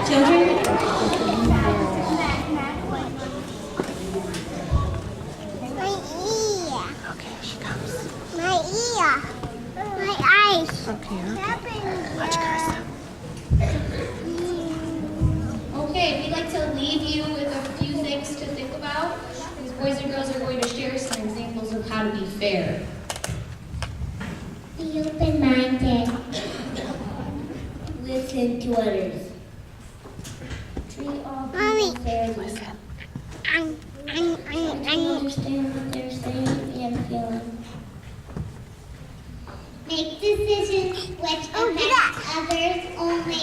Children? My ear. Okay, here she comes. My ear. My eyes. Okay, watch Carissa. Okay, we'd like to leave you with a few things to think about. These boys and girls are going to share some examples of how to be fair. Be open-minded. Listen to others. Treat all people fairly. Understand what they're saying and feeling. Make decisions which affect others only